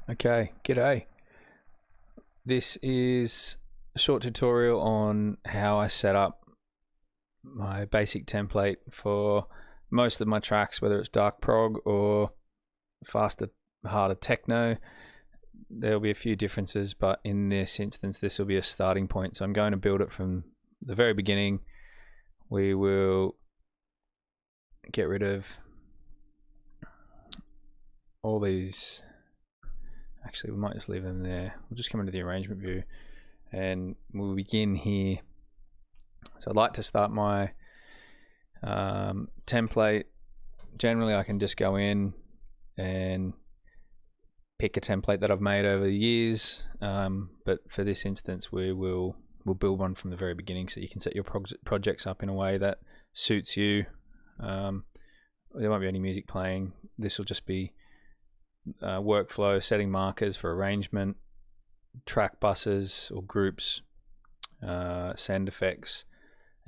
Okay, g'day. This is a short tutorial on how I set up my basic template for most of my tracks, whether it's dark prog or faster, harder techno. There'll be a few differences, but in this instance, this will be a starting point. So I'm going to build it from the very beginning. We will get rid of all these. Actually, we might just leave them there. We'll just come into the arrangement view and we'll begin here. So I'd like to start my template. Generally, I can just go in and pick a template that I've made over the years. But for this instance, we'll build one from the very beginning, so you can set your projects up in a way that suits you. There won't be any music playing. This will just be workflow, setting markers for arrangement, track buses or groups, send effects,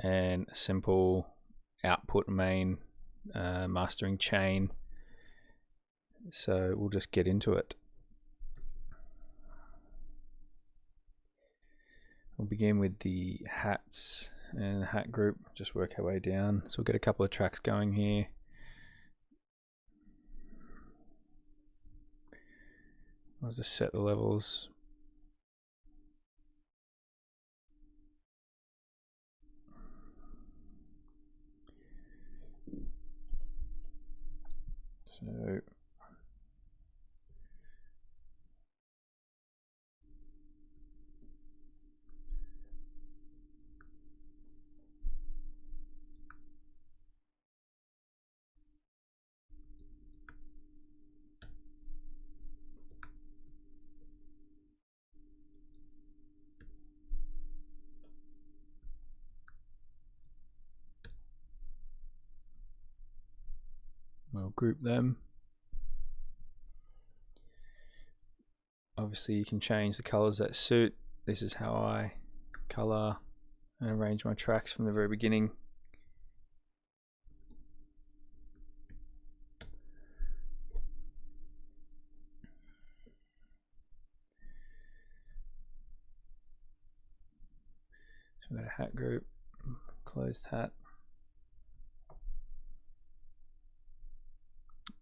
and a simple output main mastering chain. So we'll just get into it. We'll begin with the hats and the hat group, just work our way down. So we'll get a couple of tracks going here. I'll just set the levels. So we'll group them. Obviously you can change the colors that suit. This is how I color and arrange my tracks from the very beginning. So we've got a hat group, closed hat.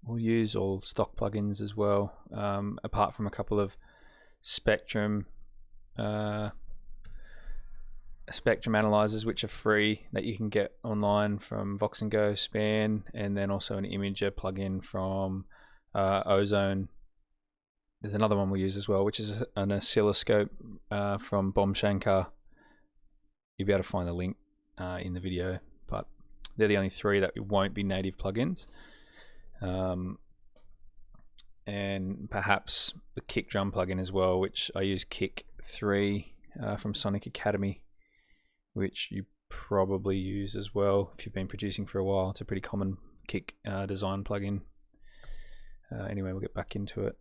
We'll use all stock plugins as well, apart from a couple of spectrum analyzers which are free that you can get online from Voxengo, Span, and then also an imager plugin from Ozone. There's another one we'll use as well, which is an oscilloscope from Bomb Shankar. You'll be able to find the link in the video, but they're the only three that won't be native plugins. And perhaps the kick drum plugin as well, which I use Kick 3 from Sonic Academy, which you probably use as well if you've been producing for a while. It's a pretty common kick design plugin. Anyway, we'll get back into it.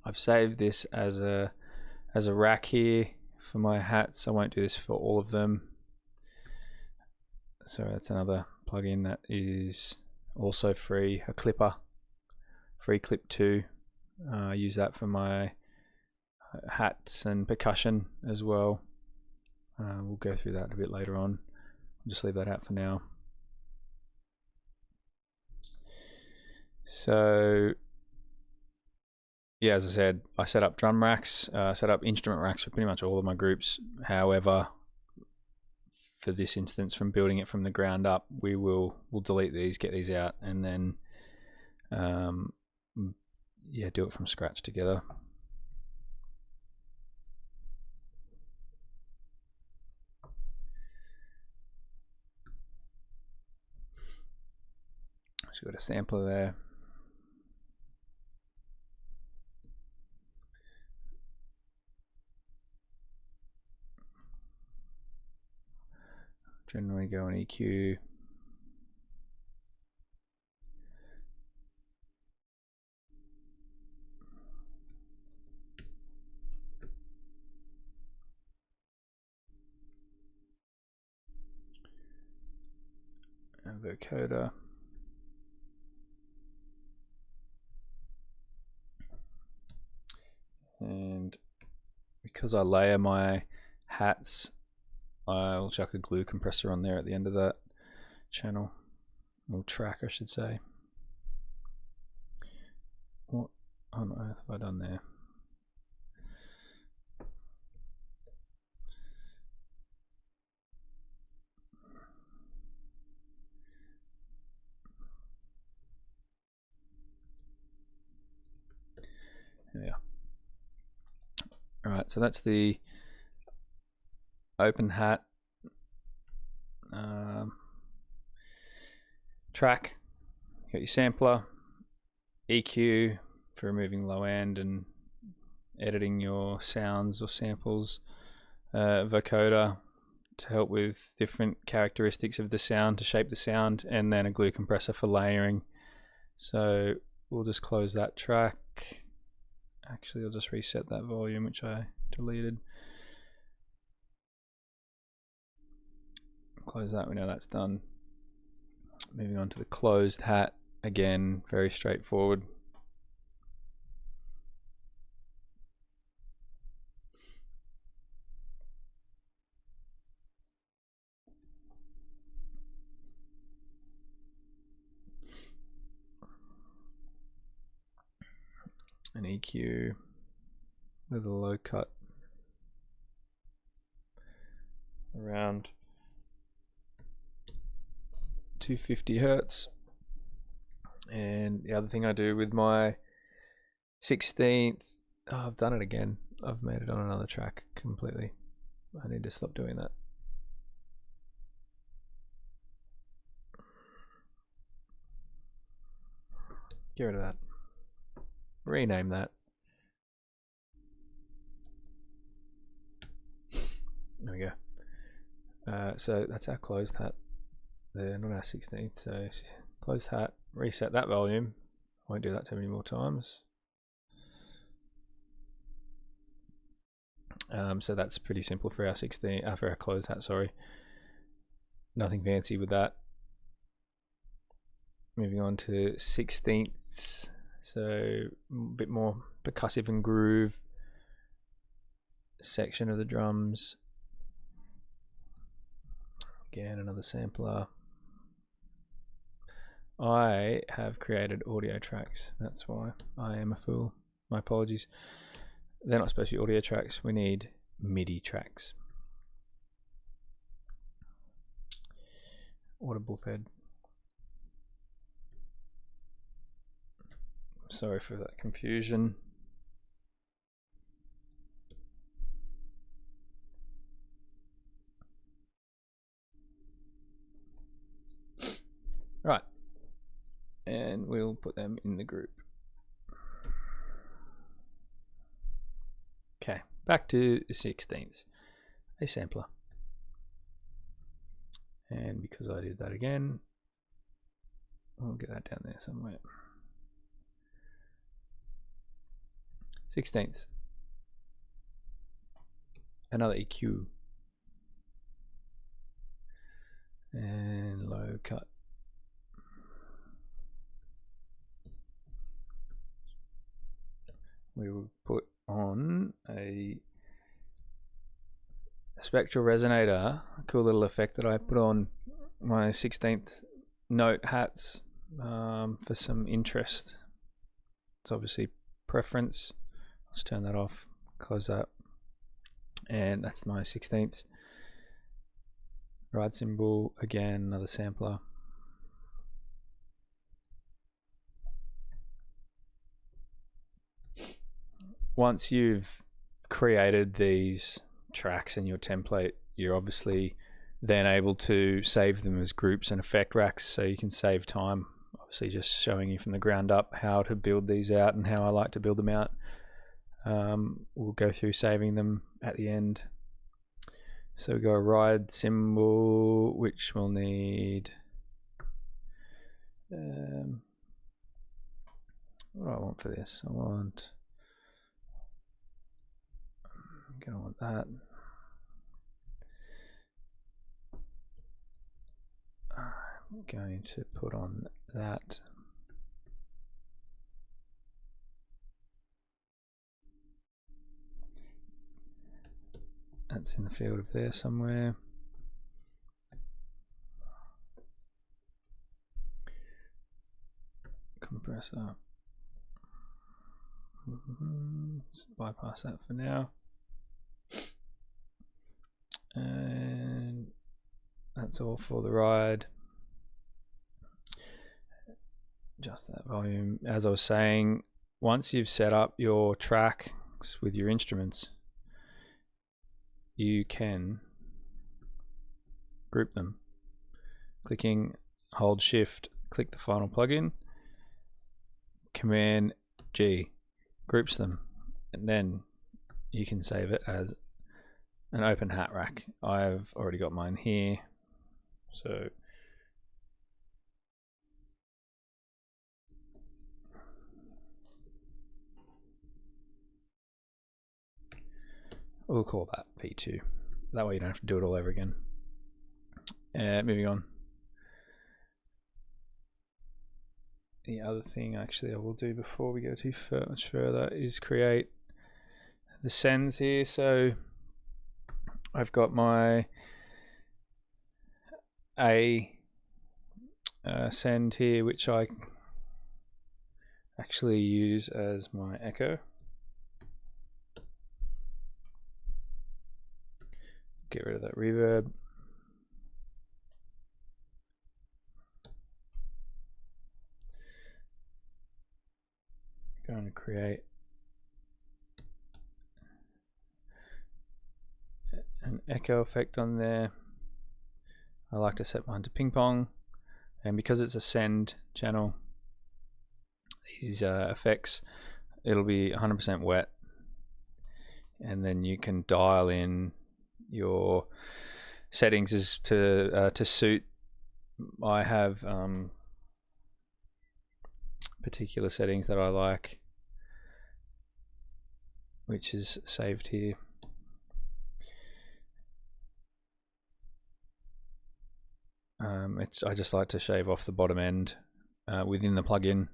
I've saved this as a rack here for my hats. I won't do this for all of them. So that's another plugin that is also free, a clipper, free clip 2. I use that for my hats and percussion as well. We'll go through that a bit later on. I'll just leave that out for now. So yeah, as I said, I set up drum racks, set up instrument racks for pretty much all of my groups. However, for this instance, from building it from the ground up, we'll delete these, get these out, and then yeah, do it from scratch together. So we've got a sampler there. generally go on EQ. And vocoder. And because I layer my hats, I'll chuck a glue compressor on there at the end of that channel, or track I should say. What on earth have I done there? There we are. Alright, so that's the open hat track. You got your sampler, EQ for removing low end and editing your sounds or samples, vocoder to help with different characteristics of the sound to shape the sound, and then a glue compressor for layering. So we'll just close that track. Actually, I'll just reset that volume which I deleted. Close that, we know that's done. Moving on to the closed hat, again very straightforward. An EQ with a low cut around 250 Hertz. And the other thing I do with my 16th, oh, I've done it again. I've made it on another track completely. I need to stop doing that. Get rid of that. Rename that. There we go. So that's our closed hat there, not our 16th. So closed hat, reset that volume. I won't do that too many more times. So that's pretty simple for our 16, for our closed hat, sorry. Nothing fancy with that. Moving on to 16ths. So a bit more percussive and groove section of the drums. Again, another sampler. I have created audio tracks. That's why I am a fool. My apologies. They're not supposed to be audio tracks. We need MIDI tracks. Audible fed. Sorry for that confusion. Right, and we'll put them in the group. Okay, back to the 16ths, a sampler. And because I did that again, I'll get that down there somewhere. 16ths, another EQ, and low cut. We will put on a spectral resonator, a cool little effect that I put on my 16th note hats for some interest. It's obviously preference. Let's turn that off, close that, and that's my 16th. Ride cymbal, again another sampler. Once you've created these tracks in your template, you're obviously then able to save them as groups and effect racks, so you can save time. Obviously just showing you from the ground up how to build these out and how I like to build them out. We'll go through saving them at the end. So we got a ride symbol, which we'll need. What do I want for this? I'm gonna want that. I'm going to put on that. That's in the field of there somewhere. Compressor. Let's bypass that for now. And that's all for the ride. Just that volume. As I was saying, once you've set up your tracks with your instruments, you can group them. Clicking, hold Shift, click the final plugin, Command G, groups them, and then you can save it as an open hat rack. I've already got mine here, so we'll call that P2. That way you don't have to do it all over again. Moving on. The other thing actually I will do before we go too much further is create the sends here. So I've got my A send here, which I actually use as my echo. Get rid of that reverb. Going to create an echo effect on there. I like to set mine to ping pong, and because it's a send channel, these effects, it'll be 100% wet, and then you can dial in your settings as to suit. I have particular settings that I like, which is saved here. I just like to shave off the bottom end within the plugin,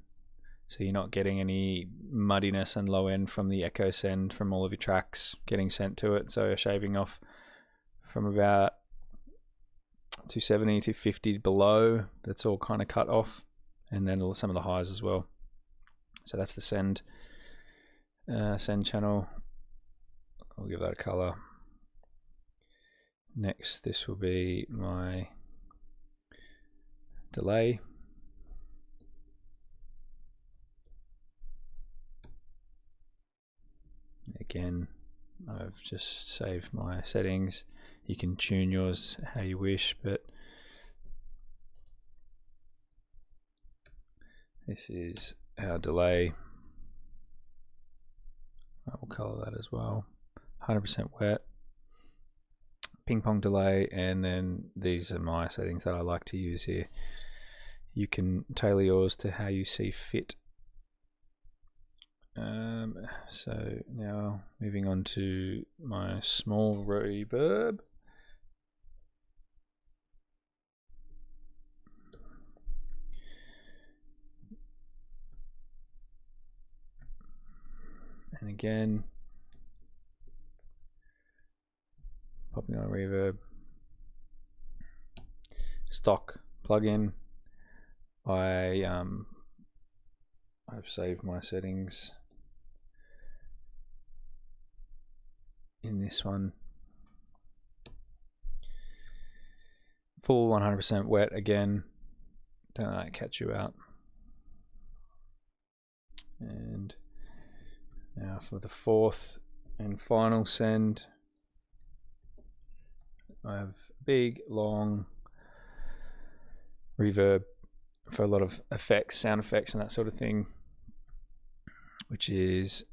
so you're not getting any muddiness and low end from the echo send from all of your tracks getting sent to it. So shaving off from about 270 to 50 below, that's all kind of cut off, and then some of the highs as well. So that's the send channel. I'll give that a color. Next, this will be my delay. Again, I've just saved my settings. You can tune yours how you wish, but this is our delay. I will color that as well. 100% wet, ping pong delay, and then these are my settings that I like to use here. You can tailor yours to how you see fit. So now moving on to my small reverb. And again, popping on reverb, stock plugin. I've saved my settings in this one. Full 100% wet again. Don't let it catch you out. And now for the fourth and final send, I have big, long reverb for a lot of effects, sound effects and that sort of thing, which is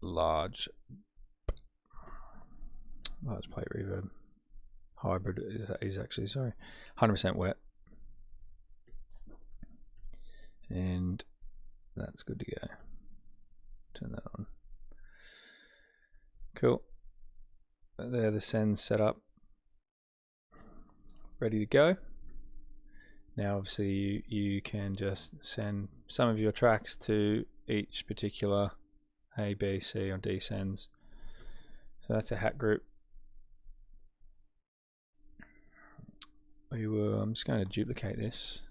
large. large plate reverb hybrid is actually, sorry, 100% wet. And that's good to go. Turn that on. Cool. There, the send's set up, ready to go. Now obviously you can just send some of your tracks to each particular A, B, C or D sends. So that's a hat group. I'm just going to duplicate this,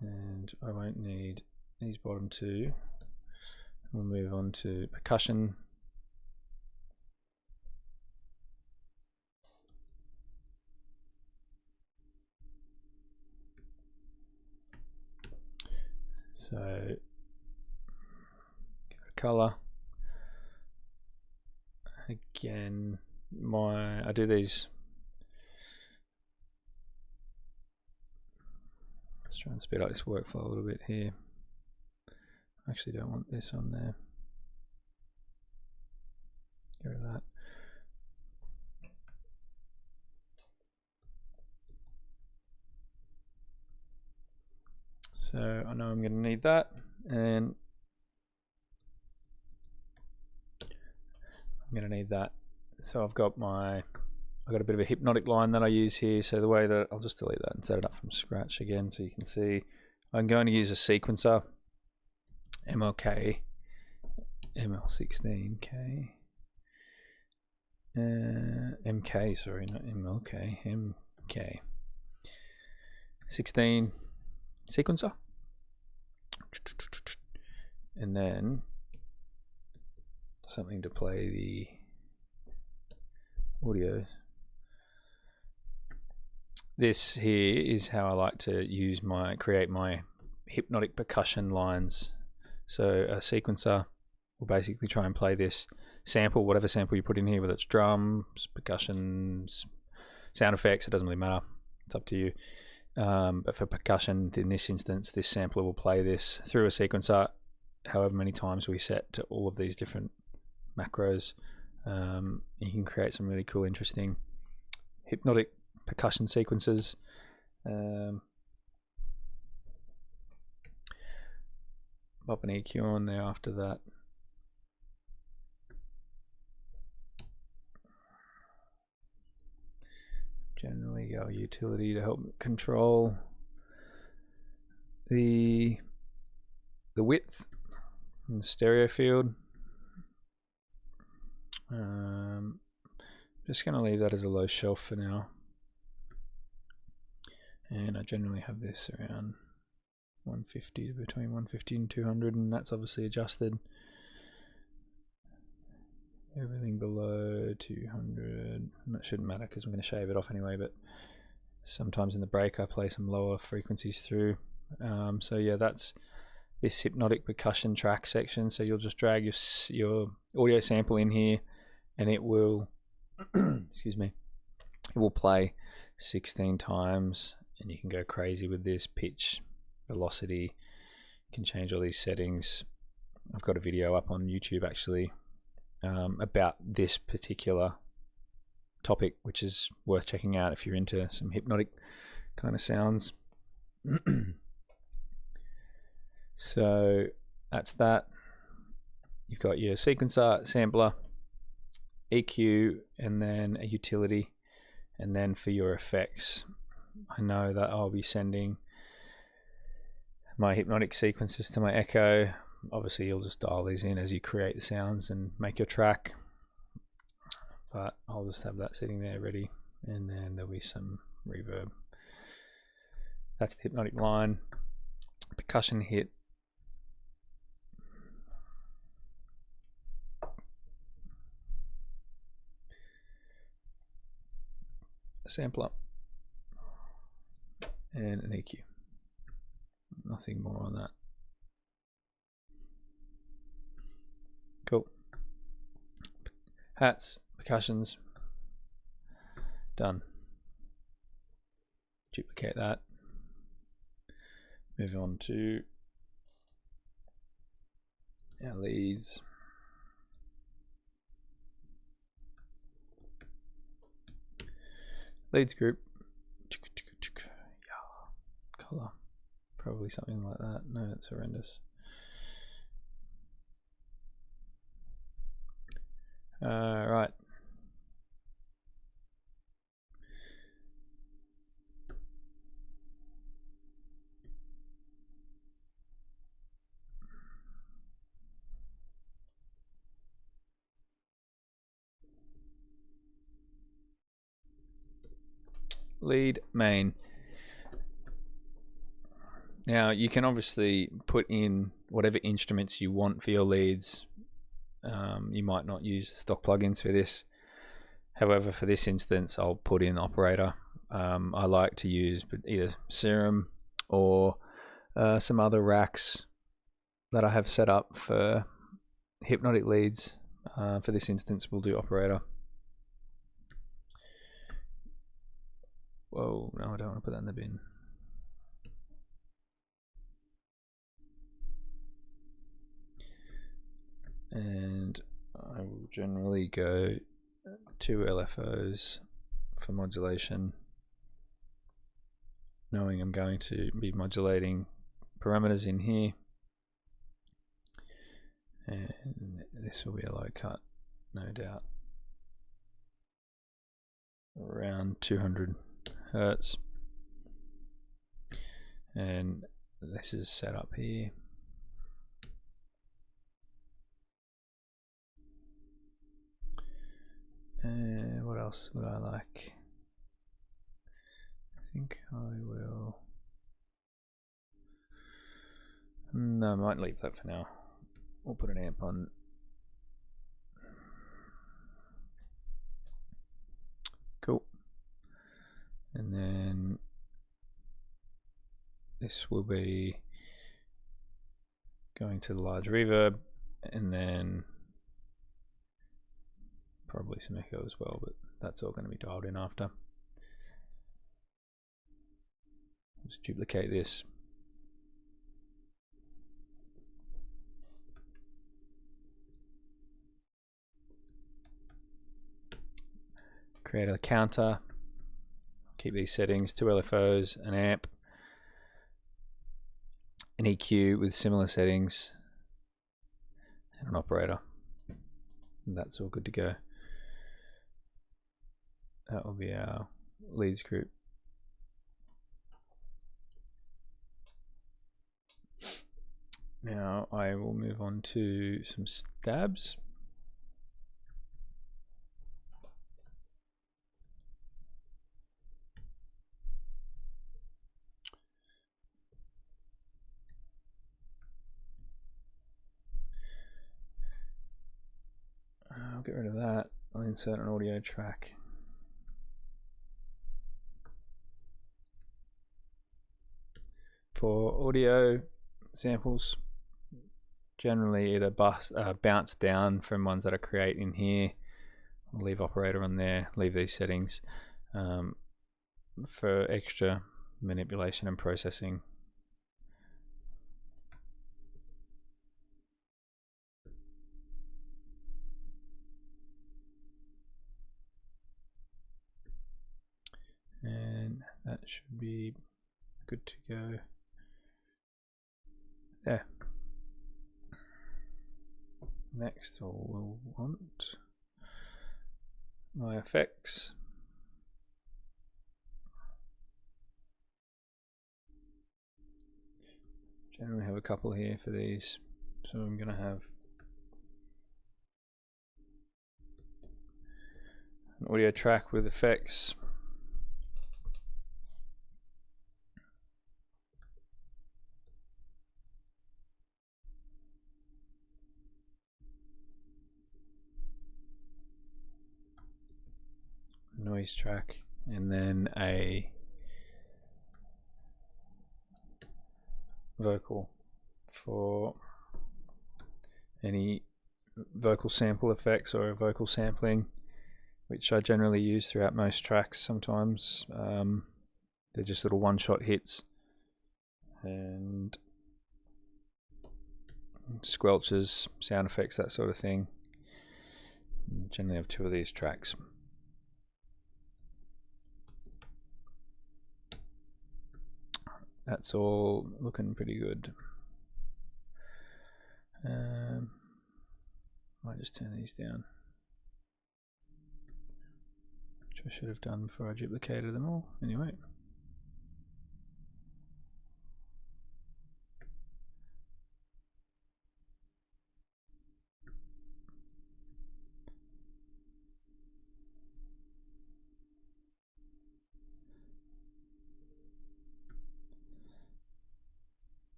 and I won't need these bottom two. We'll move on to percussion. So give it a color. Again, I do these. Let's try and speed up this workflow a little bit here. I actually don't want this on there. Get rid of that. So I know I'm going to need that, and I'm going to need that. So I've got a bit of a hypnotic line that I use here. So the way that I'll just delete that and set it up from scratch again, so you can see I'm going to use a sequencer, MLK, ML16K, MK, sorry, not MLK, MK, 16 sequencer, and then something to play the audio. This here is how I like to create my hypnotic percussion lines. So a sequencer will basically try and play this sample, whatever sample you put in here, whether it's drums, percussion, sound effects, it doesn't really matter, it's up to you. But for percussion, in this instance, this sampler will play this through a sequencer however many times we set to all of these different macros. You can create some really cool, interesting hypnotic percussion sequences. Pop an EQ on there after that. Generally go utility to help control the width and the stereo field. Just going to leave that as a low shelf for now, and I generally have this around 150, between 150 and 200, and that's obviously adjusted. Everything below 200, that shouldn't matter because I'm going to shave it off anyway, but sometimes in the break I play some lower frequencies through. So yeah, that's this hypnotic percussion track section. So you'll just drag your audio sample in here, and it will excuse me, it will play 16 times, and you can go crazy with this pitch, velocity. You can change all these settings. I've got a video up on YouTube actually about this particular topic, which is worth checking out if you're into some hypnotic kind of sounds. So that's that. You've got your sequencer, sampler, EQ, and then a utility. And then for your effects, I know that I'll be sending my hypnotic sequences to my echo. Obviously you'll just dial these in as you create the sounds and make your track, but I'll just have that sitting there ready, and then there'll be some reverb. That's the hypnotic line. Percussion hit. A sampler and an EQ. Nothing more on that. Cool. Hats, percussions, done. Duplicate that. Move on to our leads. Leads group. Color. Probably something like that. No, that's horrendous. Right. Lead main. Now you can obviously put in whatever instruments you want for your leads. You might not use stock plugins for this. However, for this instance, I'll put in operator. I like to use either Serum or some other racks that I have set up for hypnotic leads. For this instance, we'll do operator. Whoa, no, I don't want to put that in the bin. And I will generally go 2 LFOs for modulation, knowing I'm going to be modulating parameters in here, and this will be a low cut, no doubt, around 200 Hertz, and this is set up here. What else would I like? I think I will. No, I might leave that for now. We'll put an amp on. Cool. And then this will be going to the large reverb, and then probably some echo as well, but that's all going to be dialed in after. Let's duplicate this. Create a counter. Keep these settings, 2 LFOs, an amp, an EQ with similar settings, and an operator. And that's all good to go. That will be our leads group. Now I will move on to some stabs. I'll get rid of that. I'll insert an audio track. For audio samples, generally either bounce down from ones that I create in here. I'll leave operator on there, leave these settings for extra manipulation and processing. And that should be good to go. There. Next we'll want my effects. Generally have a couple here for these, so I'm going to have an audio track with effects. Noise track, and then a vocal for any vocal sample effects or vocal sampling, which I generally use throughout most tracks. Sometimes they're just little one-shot hits and squelches, sound effects, that sort of thing. Generally have 2 of these tracks. that's all looking pretty good. Might just turn these down, which I should have done before I duplicated them all. Anyway.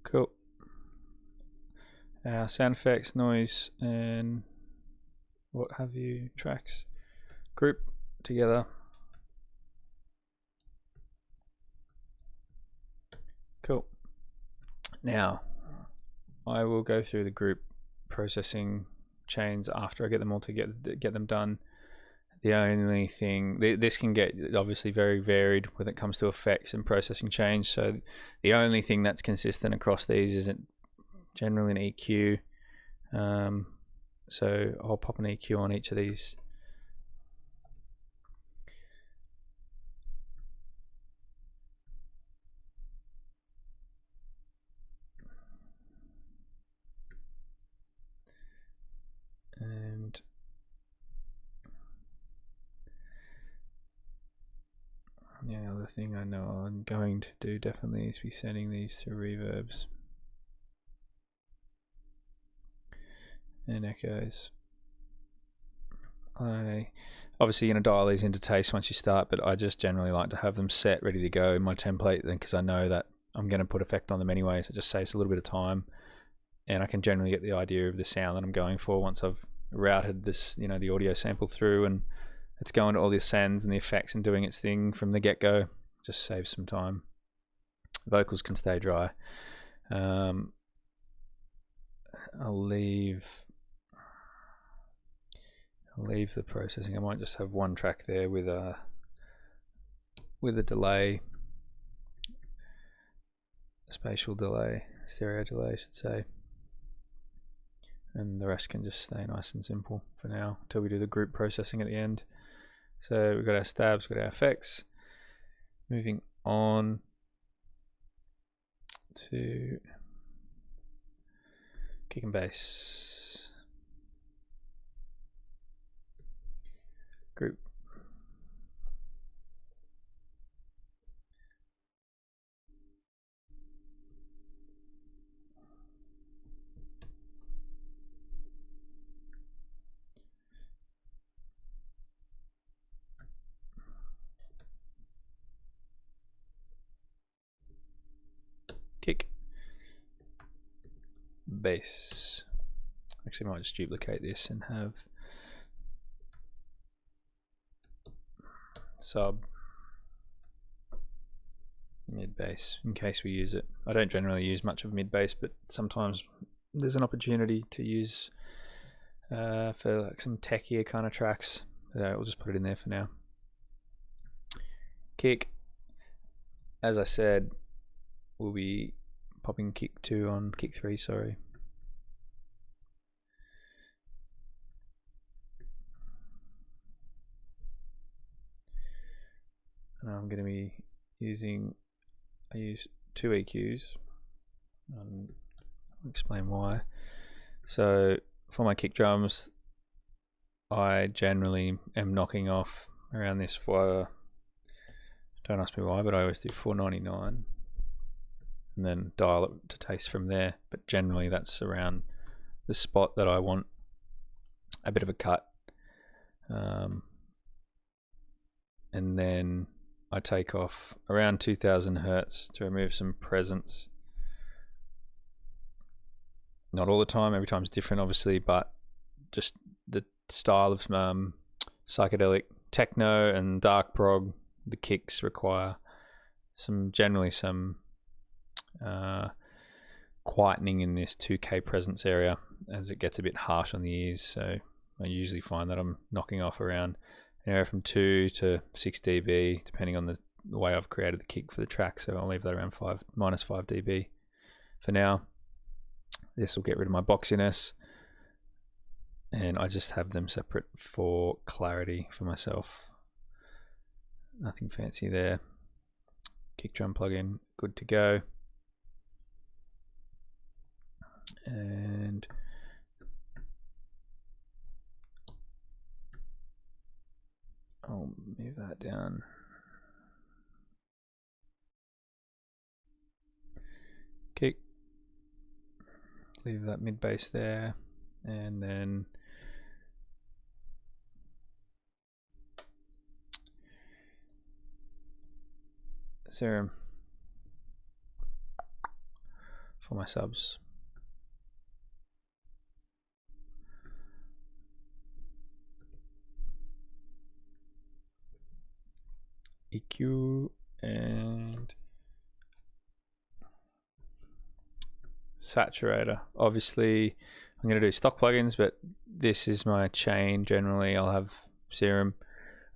Cool. Our sound effects, noise, and what have you tracks group together. Cool. Now I will go through the group processing chains after I get them all to get them done. The only thing, this can get obviously very varied when it comes to effects and processing change. So the only thing that's consistent across these isn't generally an EQ. So I'll pop an EQ on each of these. And the other thing I know I'm going to do definitely is be sending these to reverbs and echoes. I obviously going to dial these into taste once you start, but I just generally like to have them set ready to go in my template, then, because I know that I'm going to put effect on them anyway, so it just saves a little bit of time, and I can generally get the idea of the sound that I'm going for once I've routed this, you know, the audio sample through and it's going to all the sends and the effects and doing its thing from the get-go. Just saves some time. Vocals can stay dry. I'll leave the processing. I might just have one track there with a delay, a spatial delay, stereo delay I should say, and the rest can just stay nice and simple for now until we do the group processing at the end. So we've got our stabs, we've got our effects. Moving on to kick and bass. Group. Kick. Bass. Actually, I might just duplicate this and have sub mid bass in case we use it. I don't generally use much of mid bass, but sometimes there's an opportunity to use for like some techier kind of tracks. We'll just put it in there for now. Kick, as I said, we'll be popping kick 2 on kick 3, sorry. And I'm going to be using, I use 2 EQs. I'll explain why. So for my kick drums, I generally am knocking off around this for, don't ask me why, but I always do 499 and then dial it to taste from there. But generally that's around the spot that I want a bit of a cut. And then I take off around 2000 Hertz to remove some presence. Not all the time, every time's different obviously, but just the style of psychedelic techno and dark prog, the kicks require generally some quietening in this 2K presence area as it gets a bit harsh on the ears. So I usually find that I'm knocking off around anywhere from 2 to 6 dB depending on the way I've created the kick for the track. So I'll leave that around minus 5 dB for now. This will get rid of my boxiness. and I just have them separate for clarity for myself. Nothing fancy there. Kick drum plugin, good to go. And I'll move that down. Kick, leave that mid bass there, and then serum for my subs. EQ and saturator. Obviously I'm going to do stock plugins, but this is my chain. Generally I'll have serum,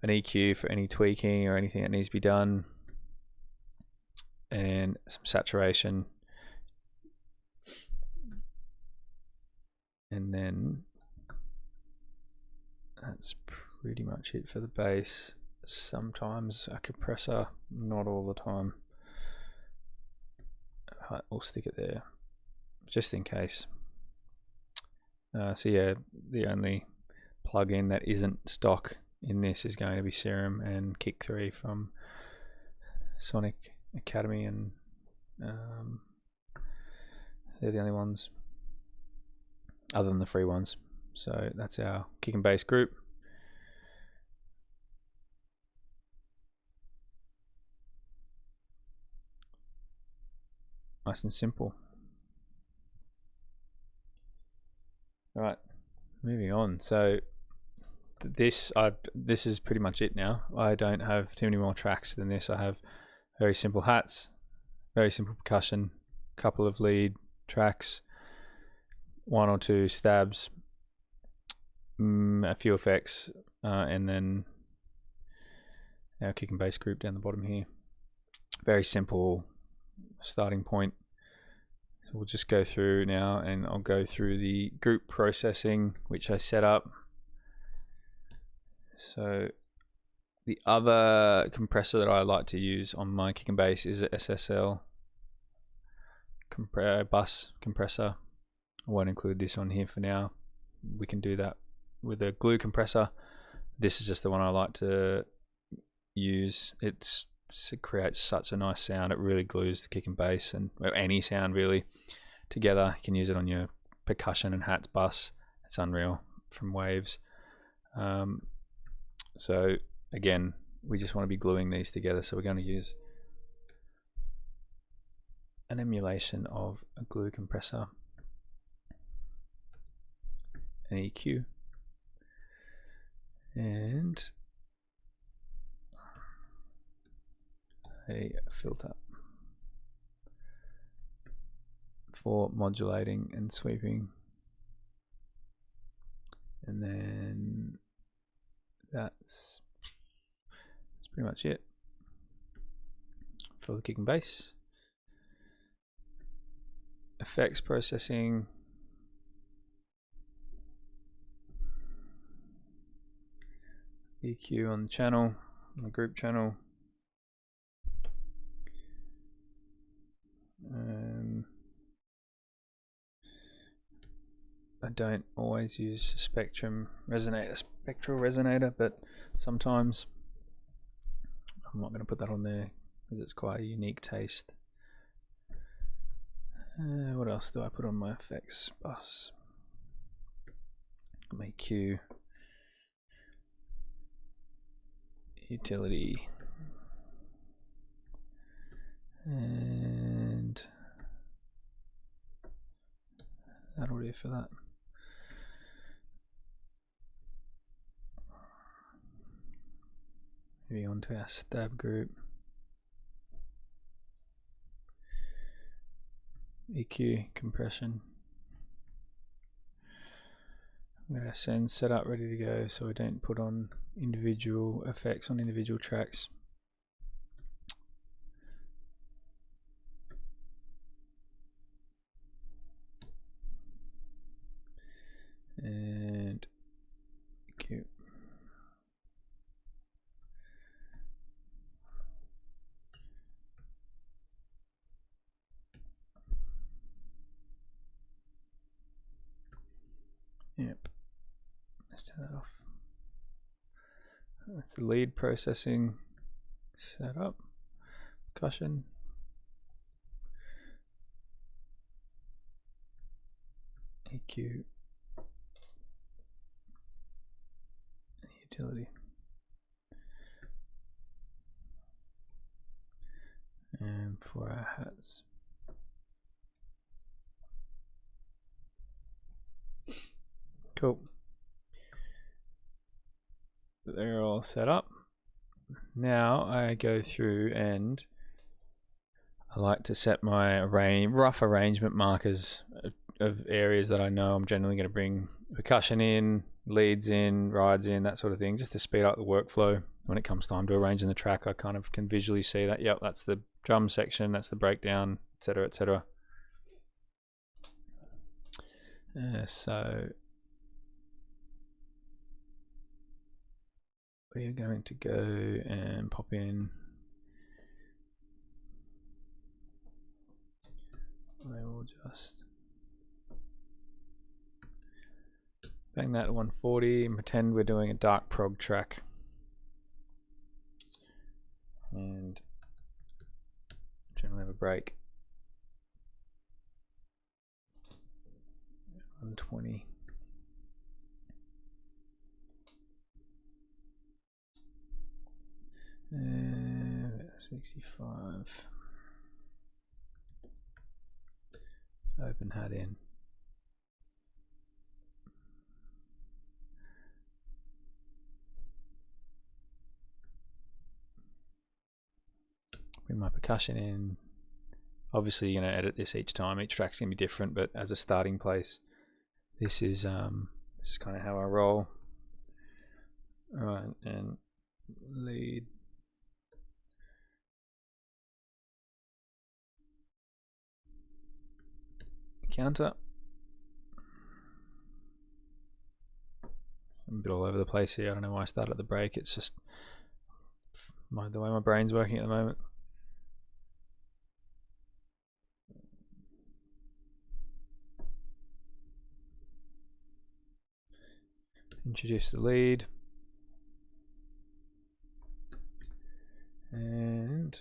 an EQ for any tweaking or anything that needs to be done, and some saturation, and then that's pretty much it for the bass. Sometimes a compressor, not all the time. We'll stick it there just in case. So yeah, the only plugin that isn't stock in this is going to be Serum and Kick 3 from Sonic Academy, and they're the only ones other than the free ones. So that's our kick and bass group. Nice and simple. All right, moving on. So this is pretty much it now. I don't have too many more tracks than this. I have very simple hats, very simple percussion, couple of lead tracks, one or two stabs, a few effects, and then our kick and bass group down the bottom here. Very simple starting point. So we'll just go through now, and I'll go through the group processing which I set up. So the other compressor that I like to use on my kick and bass is a SSL bus compressor. I won't include this on here for now. We can do that with a glue compressor. This is just the one I like to use. It creates such a nice sound. It really glues the kick and bass, and any sound really, together. You can use it on your percussion and hats bus. It's unreal from Waves. So again, we just want to be gluing these together, so we're going to use an emulation of a glue compressor, an EQ, and a filter for modulating and sweeping, and then that's pretty much it for the kick and bass. Effects processing, EQ on the channel, on the group channel. I don't always use spectral resonator, but sometimes. I'm not going to put that on there because it's quite a unique taste. What else do I put on my effects bus? My EQ, utility, and that'll do for that. Moving on to our stab group. EQ, compression. I'm going to send setup ready to go so we don't put on individual effects on individual tracks. And Let's turn that off. That's the lead processing setup. Percussion. EQ. Utility. And for our hats. Cool. They're all set up. Now I go through and I like to set my rough arrangement markers of areas that I know I'm generally going to bring percussion in, leads in, rides in, that sort of thing, just to speed up the workflow. When it comes time to arranging the track, I kind of can visually see that, yep, that's the drum section, that's the breakdown, etc., etc. So we are going to go and pop in. I will just bang that 140 and pretend we're doing a dark prog track. And generally have a break. 120. And 65. Open hat in. Bring my percussion in. Obviously you're going to edit this each time. Each track's going to be different, but as a starting place, this is kind of how I roll. All right, and lead. Counter. I'm a bit all over the place here. I don't know why I started at the break. It's just the way my brain's working at the moment. Introduce the lead. And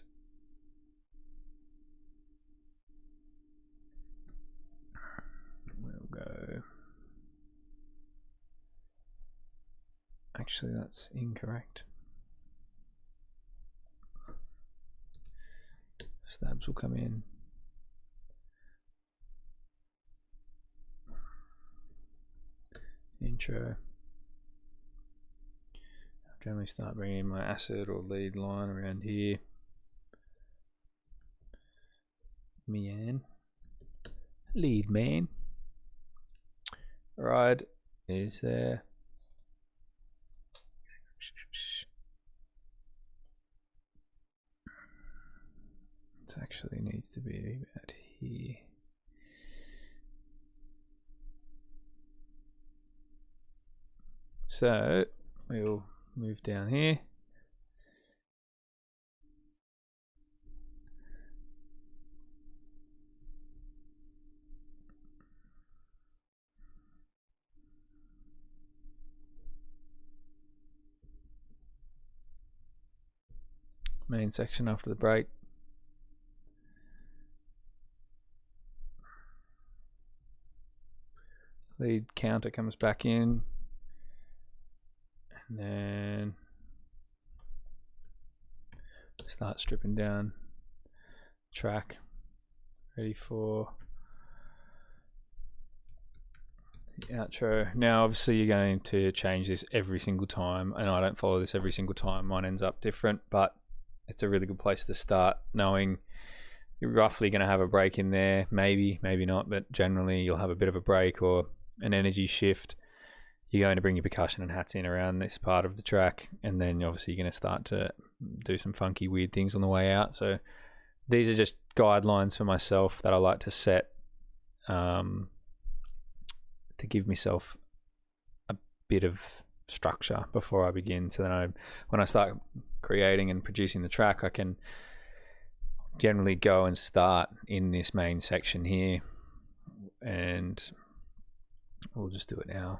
we'll go. Actually, that's incorrect. Stabs will come in. Intro. I'll generally start bringing in my acid or lead line around here. Mean. Lead man. Ride is there. It actually needs to be about here. So we'll move down here. Main section after the break. Lead counter comes back in, and then start stripping down track, ready for the outro. Now obviously you're going to change this every single time, and I don't follow this every single time. Mine ends up different, but it's a really good place to start, knowing you're roughly going to have a break in there, maybe not, but generally you'll have a bit of a break or an energy shift. You're going to bring your percussion and hats in around this part of the track, and then obviously you're going to start to do some funky weird things on the way out. So these are just guidelines for myself that I like to set to give myself a bit of structure before I begin, so then when I start creating and producing the track, I can generally go and start in this main section here, and we'll just do it now.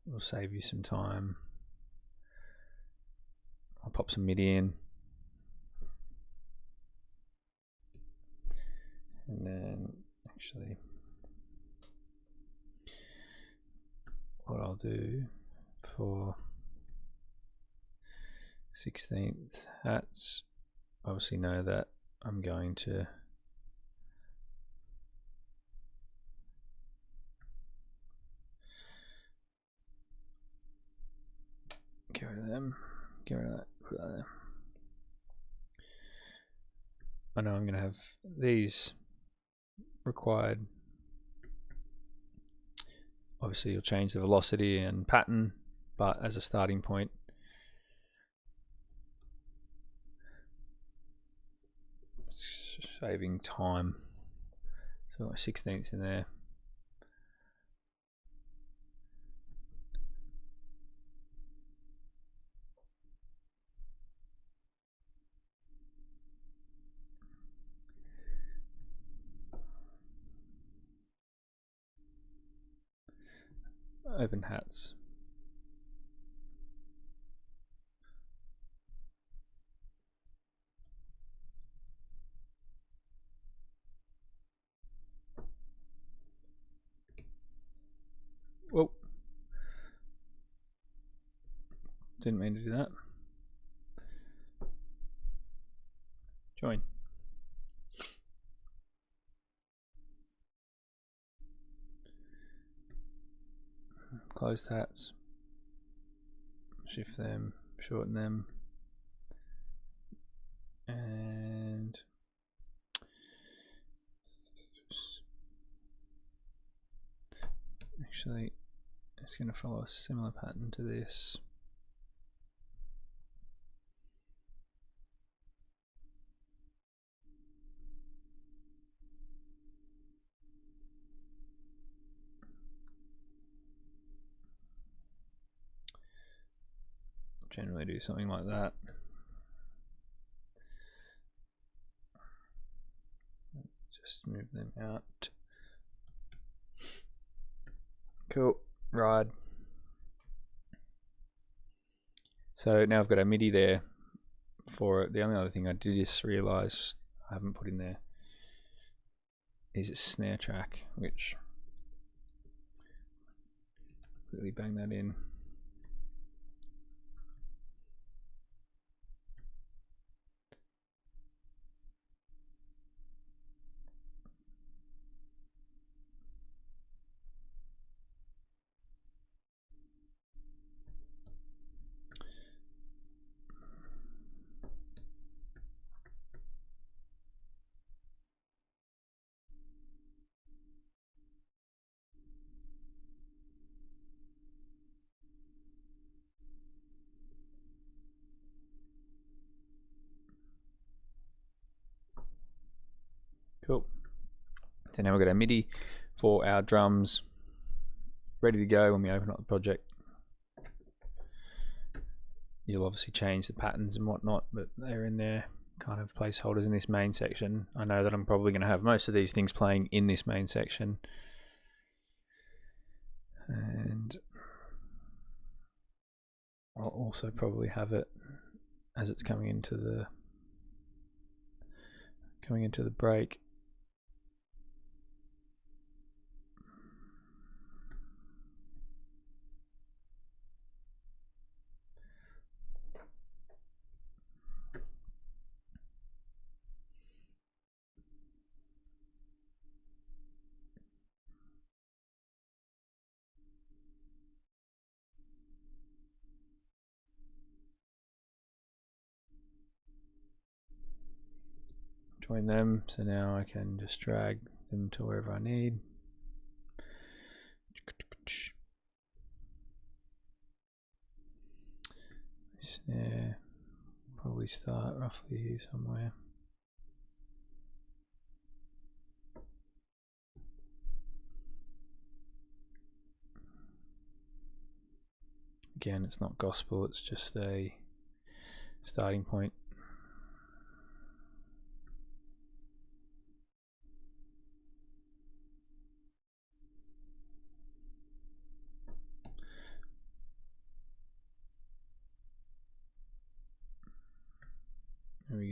We'll save you some time. I'll pop some MIDI in. And then actually what I'll do for 16th hats, obviously know that I'm going to get rid of them, get rid of that, put that there. I know I'm going to have these required. Obviously you'll change the velocity and pattern, but as a starting point, it's saving time. So my 16th in there. Open hats. Whoa. Didn't mean to do that. Join. Closed hats. Shift them, shorten them. And actually it's going to follow a similar pattern to this. Generally do something like that. Just move them out. Cool, ride. So now I've got a MIDI there for it. The only other thing I did just realize I haven't put in there is a snare track, which really bang that in. Cool. So now we've got our MIDI for our drums ready to go when we open up the project. You'll obviously change the patterns and whatnot, but they're in there, kind of placeholders in this main section. I know that I'm probably going to have most of these things playing in this main section. And I'll also probably have it as it's coming into the break. Join them, so now I can just drag them to wherever I need. Snare, probably start roughly here somewhere. Again, it's not gospel, it's just a starting point.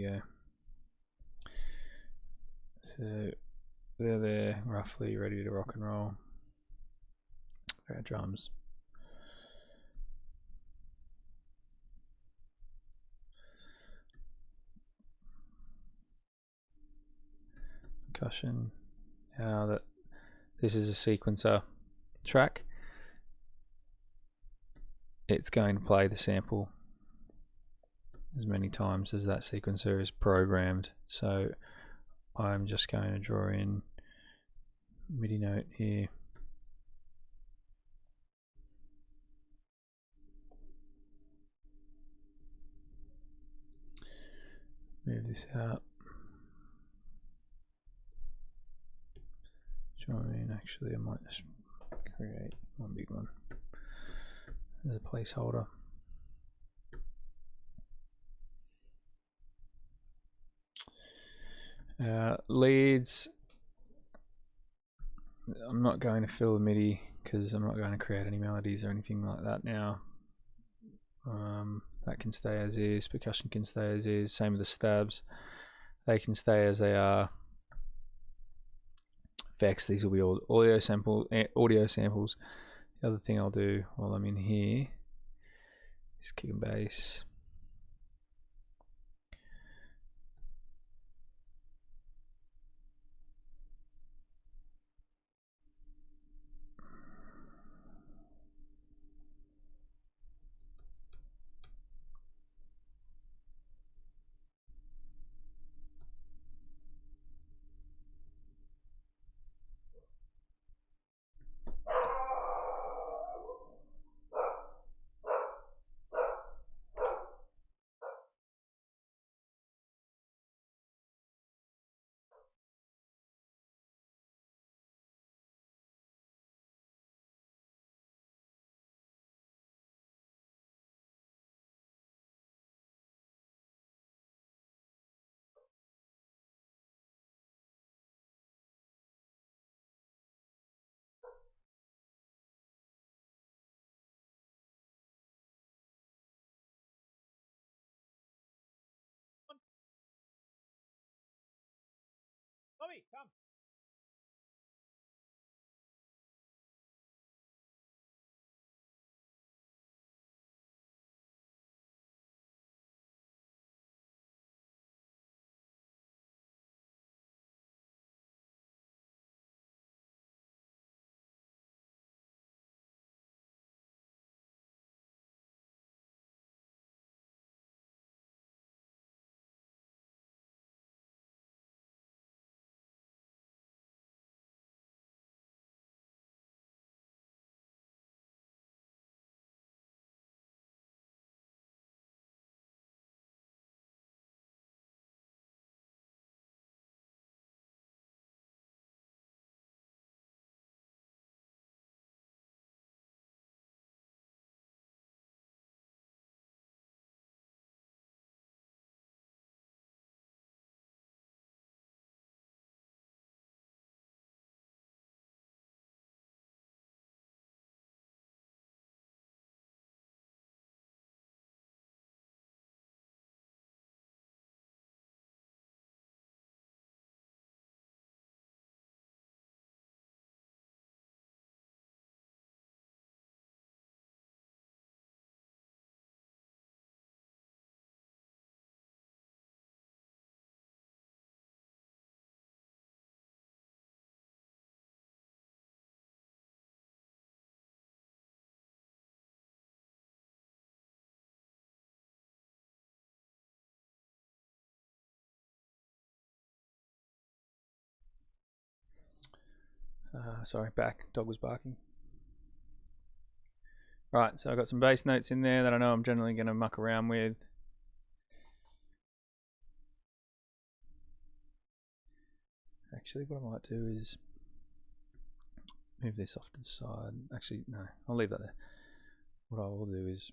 go. So they're there, roughly ready to rock and roll. Our drums. Percussion. Now that this is a sequencer track, it's going to play the sample as many times as that sequencer is programmed. So I'm just going to draw in MIDI note here. Move this out. Actually, I might just create one big one as a placeholder. Leads. I'm not going to fill the MIDI because I'm not going to create any melodies or anything like that now. That can stay as is. Percussion can stay as is. Same with the stabs. They can stay as they are. Effects, these will be all audio samples. The other thing I'll do while I'm in here is kick and bass. Bobby, come. Sorry, back. Dog was barking. Right, so I've got some bass notes in there that I know I'm generally going to muck around with. Actually, what I might do is move this off to the side. Actually, no, I'll leave that there. What I will do is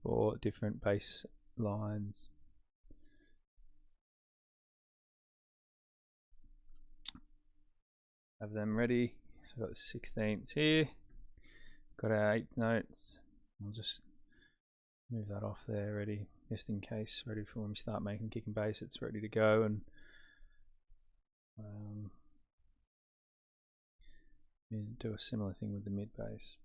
for different bass lines. Have them ready. So I've got the 16ths here, got our 8th notes. I'll just move that off there, ready, just in case, ready for when we start making kick and bass, it's ready to go. And do a similar thing with the mid bass.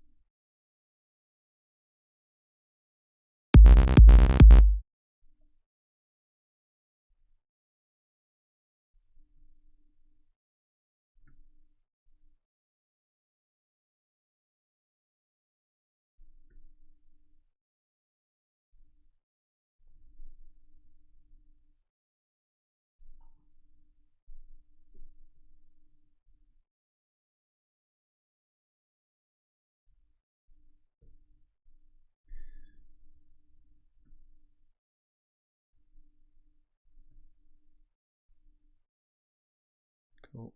Cool.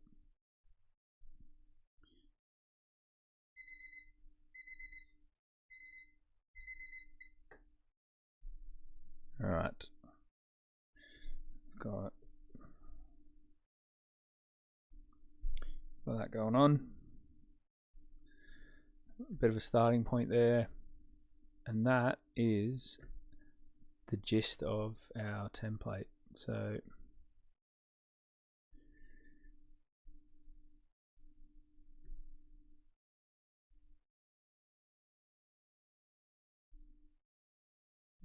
All right. Got that going on. A bit of a starting point there, and that is the gist of our template. So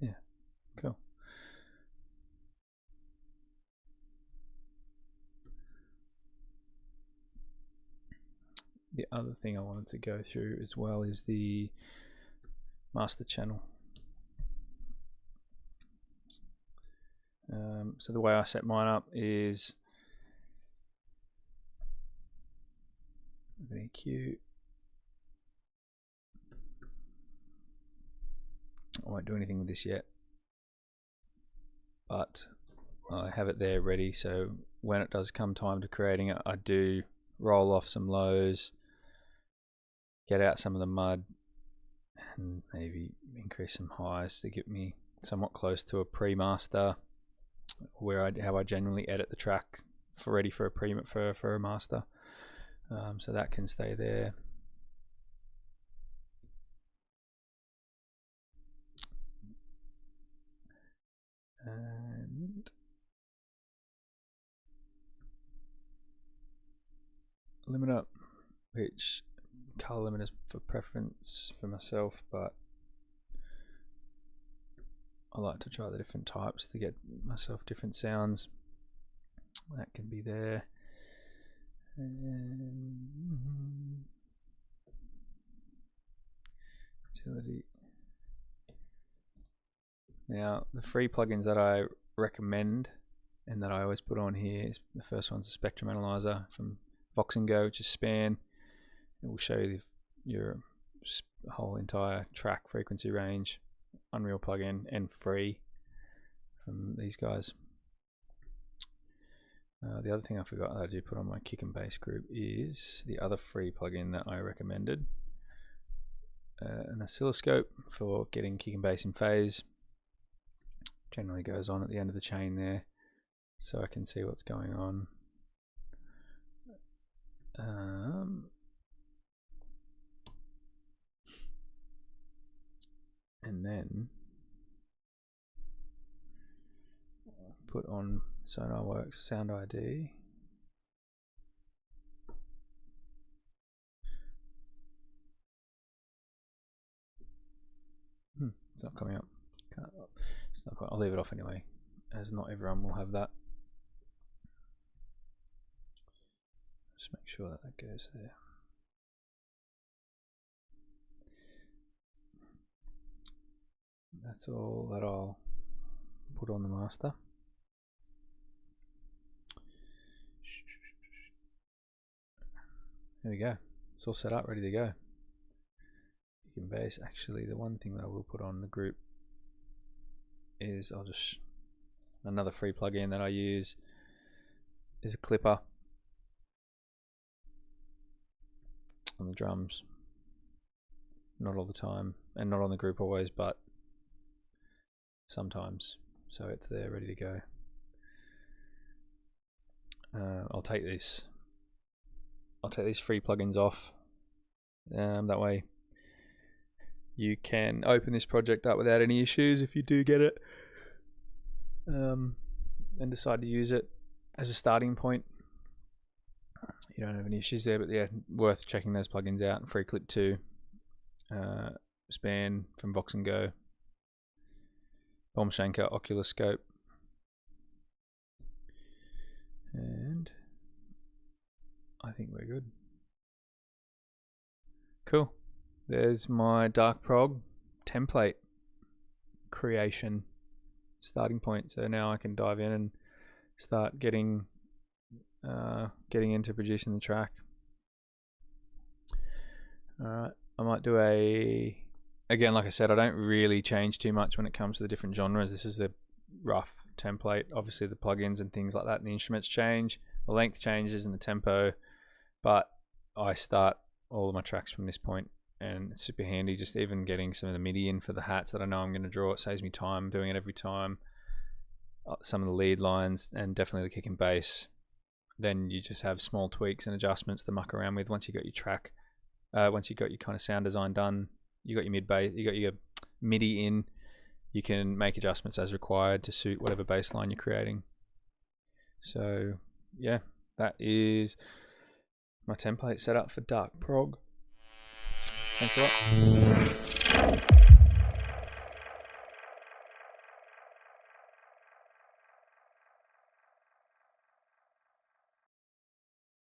yeah, cool. The other thing I wanted to go through as well is the master channel. So the way I set mine up is EQ. I won't do anything with this yet, but I have it there ready, so when it does come time to creating it, I do roll off some lows, get out some of the mud, and maybe increase some highs to get me somewhat close to a pre-master, where how I generally edit the track for ready for a for a master. So that can stay there. And limiter, which color limiter is for preference for myself, but I like to try the different types to get myself different sounds. That can be there. And utility. Now, the free plugins that I recommend and that I always put on here is the first one's a Spectrum Analyzer from Voxengo, which is span. It will show you your whole entire track frequency range, Unreal plugin, and free from these guys. The other thing I forgot that I do put on my kick and bass group is the other free plugin that I recommended, an oscilloscope for getting kick and bass in phase. Generally goes on at the end of the chain there, so I can see what's going on. And then put on SonarWorks Sound ID. It's not coming up. It's not quite, I'll leave it off anyway, as not everyone will have that. Just make sure that that goes there. That's all that I'll put on the master. There we go. It's all set up, ready to go. You can bass. Actually, the one thing that I will put on the group is another free plugin that I use is a clipper on the drums. Not all the time, and not on the group always, but sometimes, so it's there ready to go. I'll take these free plugins off. That way you can open this project up without any issues if you do get it, and decide to use it as a starting point. You don't have any issues there, but yeah, worth checking those plugins out. Free Clip 2, Span from Voxengo, Bombshanker Oculoscope, and I think we're good. Cool. There's my dark prog template creation starting point. So now I can dive in and start getting into producing the track. Alright, I might do again, like I said, I don't really change too much when it comes to the different genres. This is the rough template. Obviously the plugins and things like that and the instruments change, the length changes and the tempo, but I start all of my tracks from this point, and it's super handy just even getting some of the MIDI in for the hats that I know I'm going to draw. It saves me time doing it every time. Some of the lead lines and definitely the kick and bass. Then you just have small tweaks and adjustments to muck around with once you got your track. Once you got your kind of sound design done, you got your mid bass, you got your MIDI in, you can make adjustments as required to suit whatever bass line you're creating. So yeah, that is my template set up for dark prog. Thanks a lot.